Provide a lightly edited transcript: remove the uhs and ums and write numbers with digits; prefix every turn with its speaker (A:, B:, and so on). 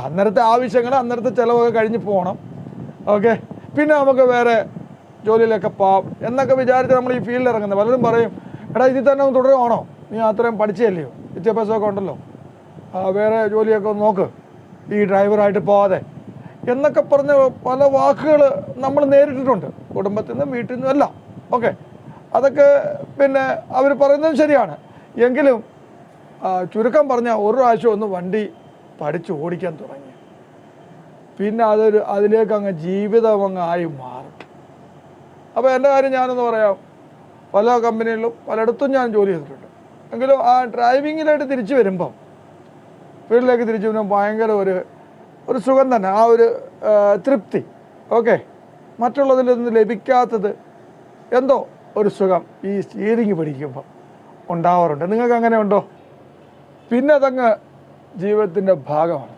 A: അന്നേരത്തെ ആവശ്യങ്ങൾ അന്നേരത്തെ ചിലവൊക്കെ കഴിഞ്ഞ് പോകണം. ഓക്കെ, പിന്നെ നമുക്ക് വേറെ ജോലിയിലൊക്കെ പോവാം എന്നൊക്കെ വിചാരിച്ച് നമ്മൾ ഈ ഫീൽഡിൽ ഇറങ്ങുന്നത്. പലരും പറയും, എടാ ഇതിൽ തന്നെ തുടരുവാണോ, നീ അത്രയും പഠിച്ചല്ലയോ, വിദ്യാഭ്യാസമൊക്കെ ഉണ്ടല്ലോ, വേറെ ജോലിയൊക്കെ ഒന്ന് നോക്ക്, ഈ ഡ്രൈവറായിട്ട് പോവാതെ എന്നൊക്കെ പറഞ്ഞ പല വാക്കുകൾ നമ്മൾ നേരിട്ടിട്ടുണ്ട്, കുടുംബത്തിൽ നിന്നും വീട്ടിൽ നിന്നും എല്ലാം. ഓക്കെ, അതൊക്കെ പിന്നെ അവർ പറയുന്നതും ശരിയാണ്. എങ്കിലും ചുരുക്കം പറഞ്ഞാൽ ഒരു പ്രാവശ്യം ഒന്ന് വണ്ടി പഠിച്ച് ഓടിക്കാൻ തുടങ്ങി, പിന്നെ അതിലേക്ക് അങ്ങ് ജീവിതം അങ്ങ് ആയി മാറും. അപ്പോൾ എൻ്റെ കാര്യം ഞാനൊന്ന് പറയാം, പല കമ്പനികളിലും പലയിടത്തും ഞാൻ ജോലി ചെയ്തിട്ടുണ്ട്. എങ്കിലും ആ ഡ്രൈവിങ്ങിലായിട്ട് തിരിച്ചു വരുമ്പം, വീട്ടിലേക്ക് തിരിച്ചു വരുമ്പോൾ ഭയങ്കര ഒരു സുഖം തന്നെ, ആ ഒരു തൃപ്തി. ഓക്കെ, മറ്റുള്ളതിൽ നിന്ന് ലഭിക്കാത്തത് എന്തോ ഒരു സുഖം ഈ സ്റ്റീറിങ് പിടിക്കുമ്പോൾ ഉണ്ടാവാറുണ്ട്. നിങ്ങൾക്ക് അങ്ങനെ ഉണ്ടോ? പിന്നെ അതങ്ങ് ജീവിതത്തിൻ്റെ ഭാഗമാണ്.